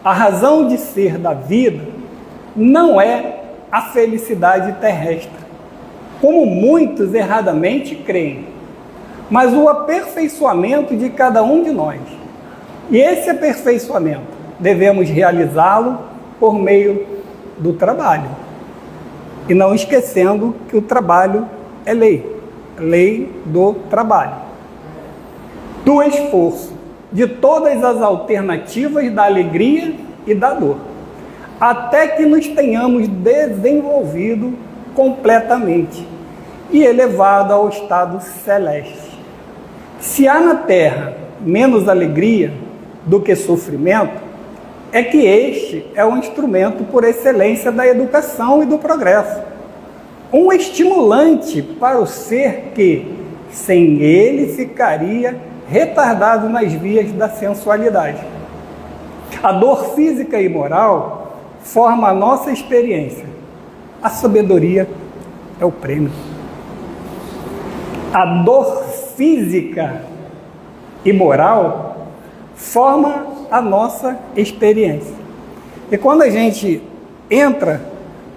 a razão de ser da vida, não é a felicidade terrestre, como muitos erradamente creem, mas o aperfeiçoamento de cada um de nós. E esse aperfeiçoamento devemos realizá-lo por meio do trabalho. E não esquecendo que o trabalho é lei do trabalho. Do esforço, de todas as alternativas da alegria e da dor, até que nos tenhamos desenvolvido completamente e elevado ao estado celeste. Se há na Terra menos alegria do que sofrimento, é que este é o instrumento por excelência da educação e do progresso. Um estimulante para o ser que, sem ele, ficaria retardado nas vias da sensualidade. A dor física e moral forma a nossa experiência. A sabedoria é o prêmio. A dor física e moral forma a nossa experiência. E quando a gente entra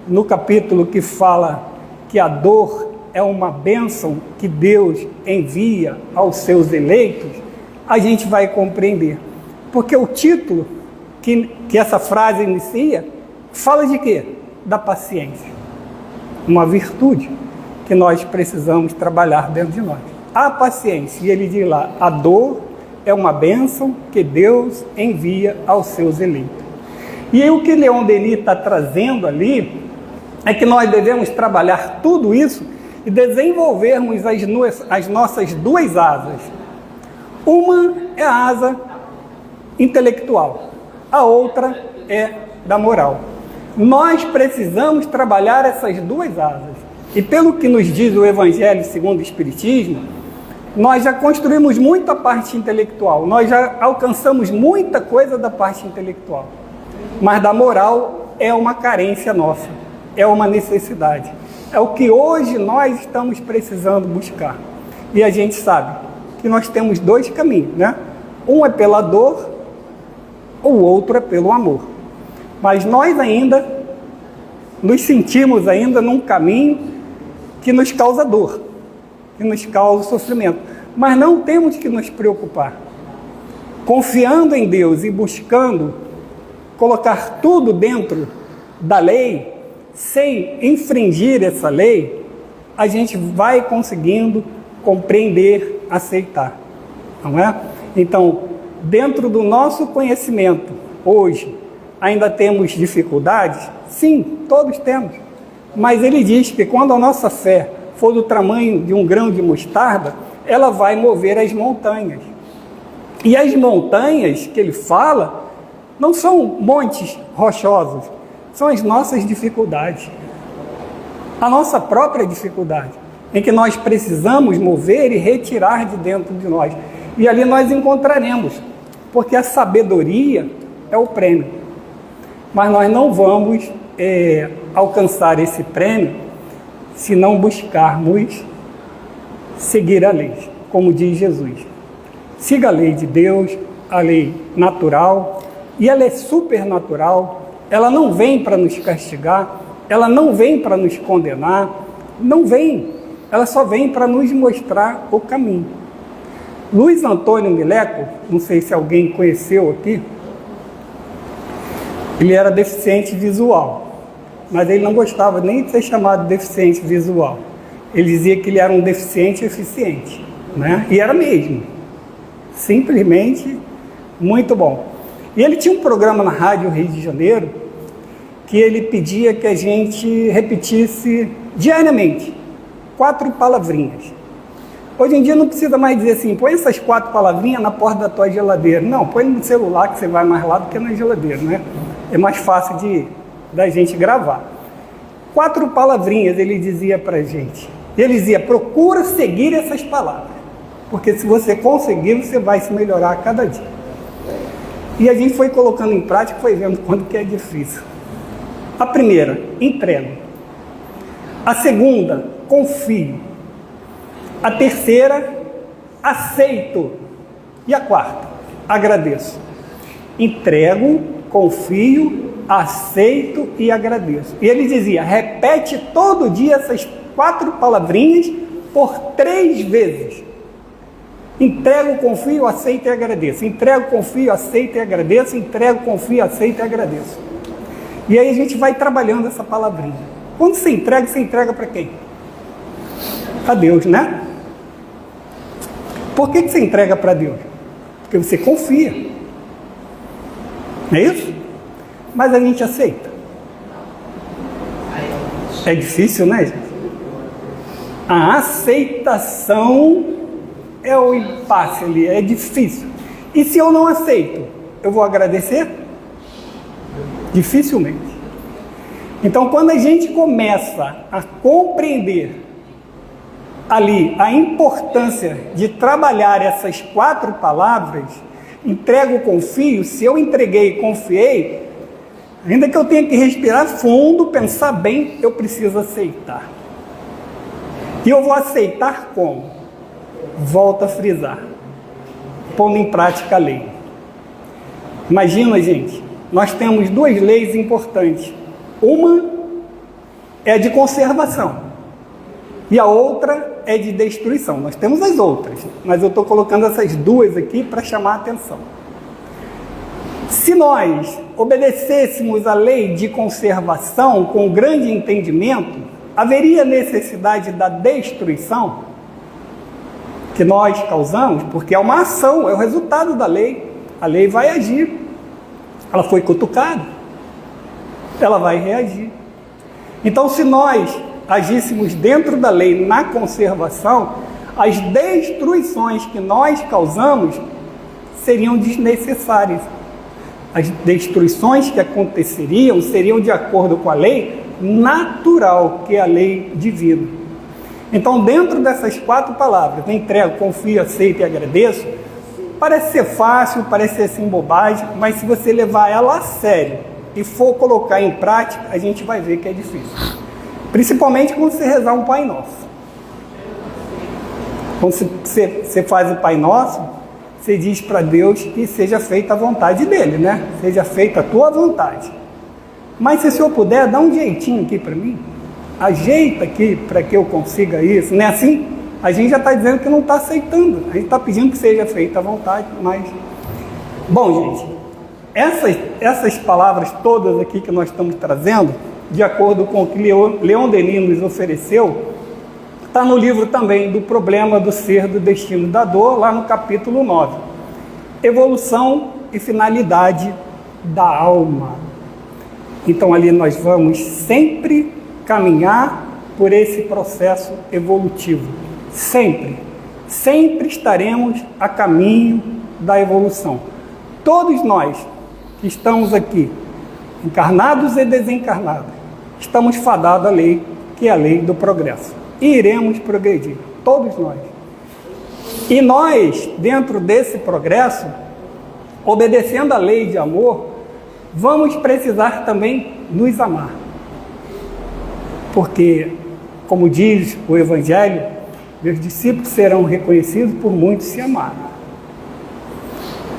no capítulo que fala que a dor é uma bênção que Deus envia aos seus eleitos, a gente vai compreender. Porque o título que essa frase inicia fala de quê? Da paciência. Uma virtude que nós precisamos trabalhar dentro de nós. A paciência, e ele diz lá, a dor é uma bênção que Deus envia aos seus eleitos. E aí, o que Leon Denis está trazendo ali é que nós devemos trabalhar tudo isso e desenvolvermos as nossas 2 asas. Uma é a asa intelectual, a outra é da moral. Nós precisamos trabalhar essas 2 asas. E pelo que nos diz o Evangelho segundo o Espiritismo, nós já construímos muita parte intelectual, nós já alcançamos muita coisa da parte intelectual. Mas da moral é uma carência nossa, é uma necessidade. É o que hoje nós estamos precisando buscar. E a gente sabe que nós temos 2 caminhos, né? Um é pela dor, o outro é pelo amor. Mas nós ainda nos sentimos ainda num caminho que nos causa dor, que nos causa sofrimento. Mas não temos que nos preocupar. Confiando em Deus e buscando colocar tudo dentro da lei, sem infringir essa lei, a gente vai conseguindo compreender, aceitar, não é? Então, dentro do nosso conhecimento, hoje, ainda temos dificuldades? Sim, todos temos. Mas ele diz que quando a nossa fé for do tamanho de um grão de mostarda, ela vai mover as montanhas. E as montanhas que ele fala não são montes rochosos, são as nossas dificuldades. A nossa própria dificuldade, em que nós precisamos mover e retirar de dentro de nós. E ali nós encontraremos, porque a sabedoria é o prêmio. Mas nós não vamos alcançar esse prêmio se não buscarmos seguir a lei, como diz Jesus. Siga a lei de Deus, a lei natural, e ela é supernatural, ela não vem para nos castigar, ela não vem para nos condenar, não vem, ela só vem para nos mostrar o caminho. Luiz Antônio Mileco, não sei se alguém conheceu aqui, ele era deficiente visual, mas ele não gostava nem de ser chamado de deficiente visual. Ele dizia que ele era um deficiente eficiente, né? E era mesmo, simplesmente muito bom. E ele tinha um programa na Rádio Rio de Janeiro que ele pedia que a gente repetisse diariamente 4 palavrinhas. Hoje em dia não precisa mais dizer assim, põe essas 4 palavrinhas na porta da tua geladeira. Não, põe no celular que você vai mais lá do que na geladeira, né? É mais fácil da gente gravar. 4 palavrinhas ele dizia pra gente. Ele dizia, procura seguir essas palavras, porque se você conseguir, você vai se melhorar a cada dia. E a gente foi colocando em prática, foi vendo quando que é difícil. A primeira, entrego. A segunda, confio. A terceira, aceito. E a quarta, agradeço. Entrego, confio, aceito e agradeço. E ele dizia, repete todo dia essas 4 palavrinhas por 3 vezes. Entrego, confio, aceito e agradeço. Entrego, confio, aceito e agradeço. Entrego, confio, aceito e agradeço. E aí a gente vai trabalhando essa palavrinha. Quando você entrega para quem? A Deus, né? Por que você entrega para Deus? Porque você confia. Não é isso? Mas a gente aceita. É difícil, né, gente? A aceitação é o impasse ali, é difícil. E se eu não aceito, eu vou agradecer? Dificilmente. Então, quando a gente começa a compreender ali a importância de trabalhar essas 4 palavras, entrego, confio, se eu entreguei e confiei, ainda que eu tenha que respirar fundo, pensar bem, eu preciso aceitar. E eu vou aceitar como? Volto a frisar, pondo em prática a lei. Imagina, gente, nós temos 2 leis importantes. Uma é de conservação e a outra é de destruição. Nós temos as outras, mas eu estou colocando essas 2 aqui para chamar a atenção. Se nós obedecêssemos a lei de conservação com grande entendimento, haveria necessidade da destruição que nós causamos, porque é uma ação, é o resultado da lei. A lei vai agir. Ela foi cutucada, ela vai reagir. Então, se nós agíssemos dentro da lei na conservação, as destruições que nós causamos seriam desnecessárias. As destruições que aconteceriam seriam de acordo com a lei natural, que é a lei divina. Então, dentro dessas 4 palavras, entrego, confio, aceito e agradeço, parece ser fácil, parece ser assim bobagem, mas se você levar ela a sério e for colocar em prática, a gente vai ver que é difícil. Principalmente quando você rezar um Pai Nosso. Quando você faz o Pai Nosso, você diz para Deus que seja feita a vontade dele, né? Seja feita a tua vontade. Mas se o senhor puder, dá um jeitinho aqui para mim. Ajeita aqui para que eu consiga isso. Não é assim? A gente já está dizendo que não está aceitando. A gente está pedindo que seja feita a vontade, mas... Bom, gente, essas palavras todas aqui que nós estamos trazendo, de acordo com o que Leon Denis nos ofereceu, está no livro também do Problema do Ser, do Destino da Dor, lá no capítulo 9. Evolução e finalidade da alma. Então ali nós vamos sempre caminhar por esse processo evolutivo. Sempre estaremos a caminho da evolução. Todos nós que estamos aqui, encarnados e desencarnados, estamos fadados à lei, que é a lei do progresso. E iremos progredir, todos nós. E nós, dentro desse progresso, obedecendo a lei de amor, vamos precisar também nos amar. Porque, como diz o Evangelho, meus discípulos serão reconhecidos por muitos se amarem.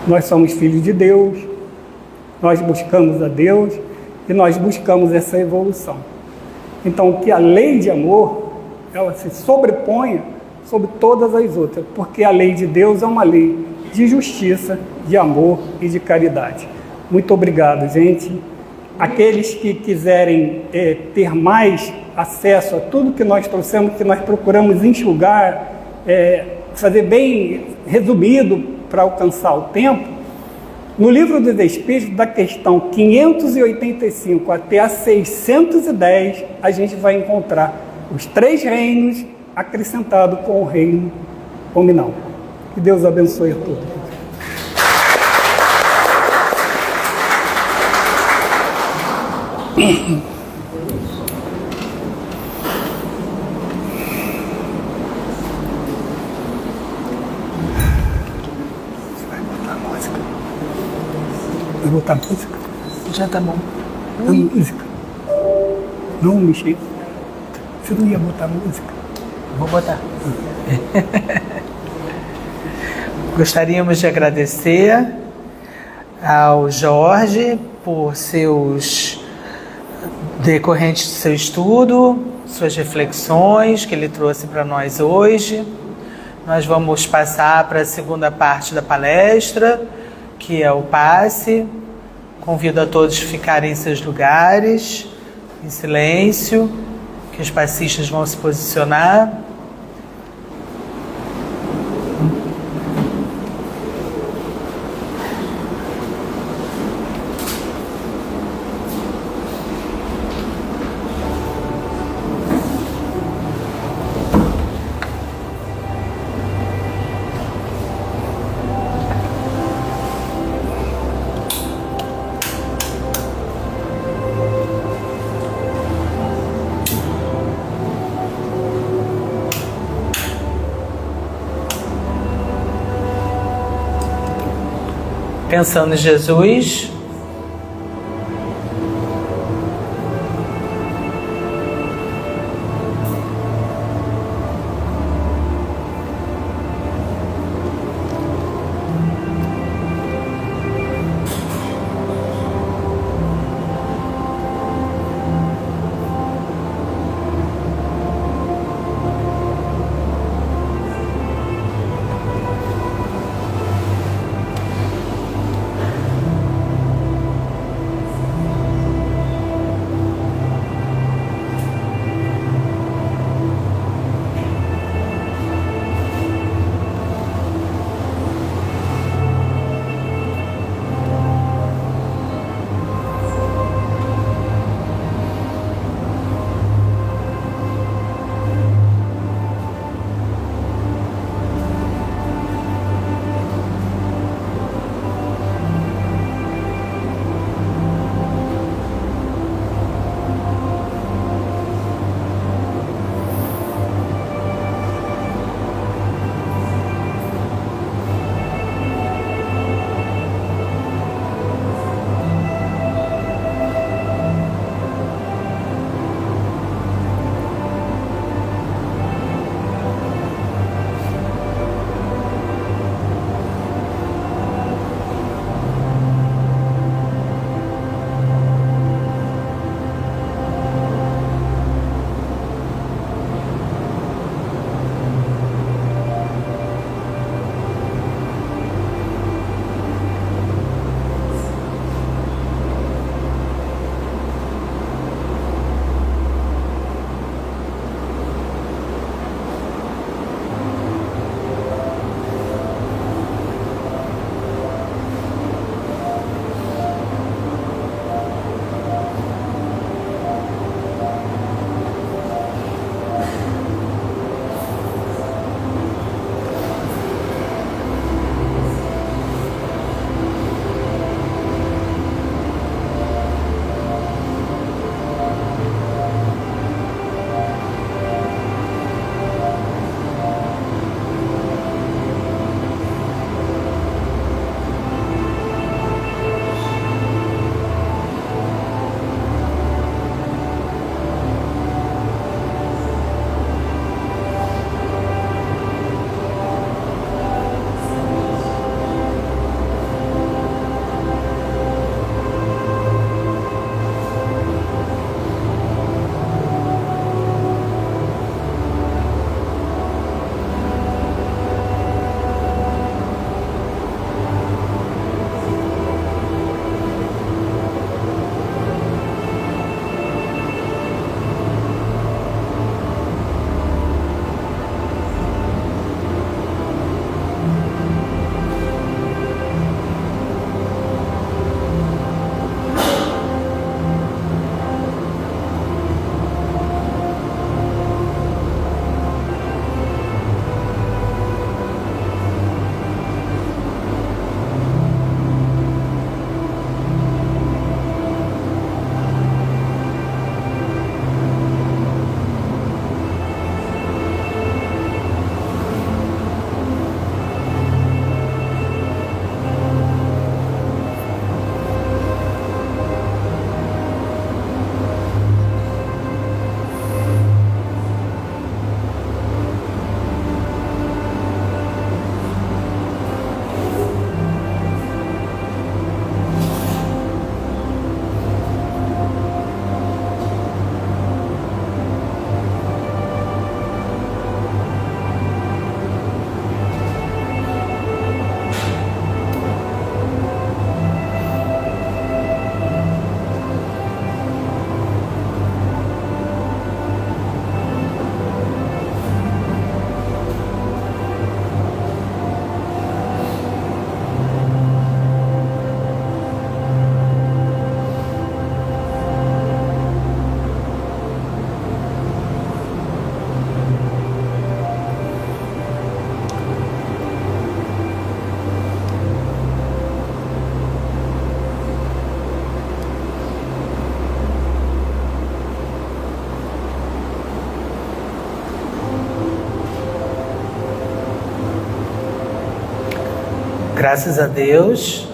Nós somos filhos de Deus, nós buscamos a Deus e nós buscamos essa evolução. Então, que a lei de amor, ela se sobreponha sobre todas as outras, porque a lei de Deus é uma lei de justiça, de amor e de caridade. Muito obrigado, gente. Aqueles que quiserem ter mais acesso a tudo que nós trouxemos, que nós procuramos enxugar, fazer bem resumido para alcançar o tempo, no Livro dos Espíritos, da questão 585 até a 610, a gente vai encontrar os 3 reinos acrescentado com o reino nominal. Que Deus abençoe a todos. Vai botar música? Já tá bom. Não, música. Não, Michel. Você não ia botar música? Vou botar. Gostaríamos de agradecer ao Jorge por seus decorrentes do seu estudo, suas reflexões que ele trouxe para nós hoje. Nós vamos passar para a segunda parte da palestra, que é o passe. Convido a todos a ficarem em seus lugares, em silêncio, que os passistas vão se posicionar. Pensando em Jesus, Graças a Deus.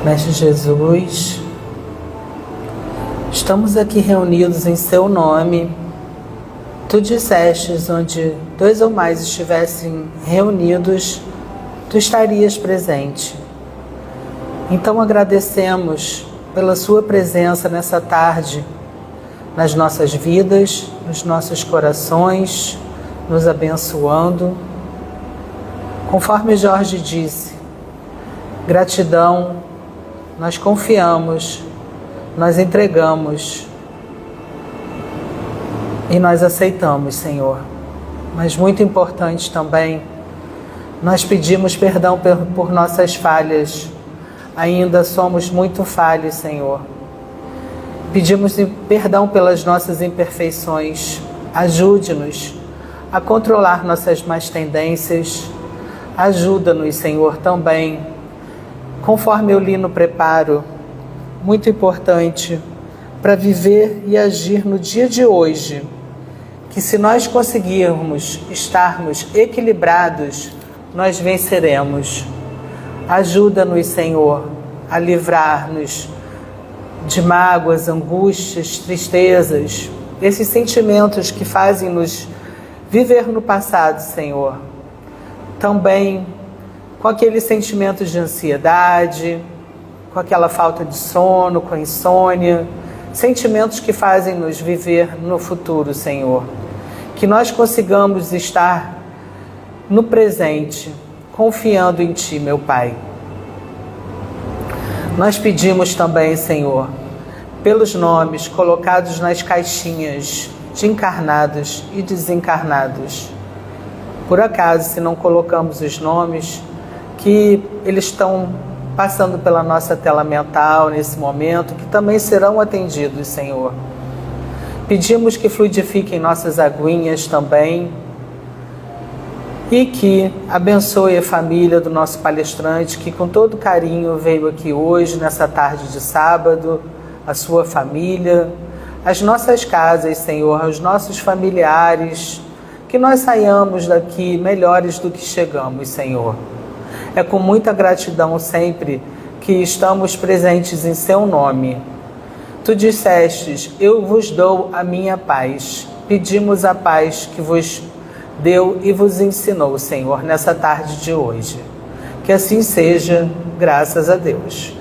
Mestre Jesus, estamos aqui reunidos em Seu nome. Tu dissestes, onde 2 ou mais estivessem reunidos, Tu estarias presente. Então agradecemos pela Sua presença nessa tarde, nas nossas vidas, nos nossos corações, nos abençoando. Conforme Jorge disse, gratidão. Nós confiamos, nós entregamos e nós aceitamos, Senhor. Mas muito importante também, nós pedimos perdão por nossas falhas. Ainda somos muito falhos, Senhor. Pedimos perdão pelas nossas imperfeições. Ajude-nos a controlar nossas más tendências. Ajuda-nos, Senhor, também. Conforme eu li no preparo, muito importante para viver e agir no dia de hoje, que se nós conseguirmos estarmos equilibrados, nós venceremos. Ajuda-nos, Senhor, a livrar-nos de mágoas, angústias, tristezas, esses sentimentos que fazem-nos viver no passado, Senhor. Também com aqueles sentimentos de ansiedade, com aquela falta de sono, com a insônia, sentimentos que fazem-nos viver no futuro, Senhor. Que nós consigamos estar no presente, confiando em Ti, meu Pai. Nós pedimos também, Senhor, pelos nomes colocados nas caixinhas de encarnados e desencarnados. Por acaso, se não colocamos os nomes, que eles estão passando pela nossa tela mental nesse momento, que também serão atendidos, Senhor. Pedimos que fluidifiquem nossas aguinhas também e que abençoe a família do nosso palestrante, que com todo carinho veio aqui hoje, nessa tarde de sábado, a sua família, as nossas casas, Senhor, os nossos familiares, que nós saiamos daqui melhores do que chegamos, Senhor. É com muita gratidão sempre que estamos presentes em Seu nome. Tu dissestes, eu vos dou a minha paz. Pedimos a paz que vos deu e vos ensinou, Senhor, nessa tarde de hoje. Que assim seja, graças a Deus.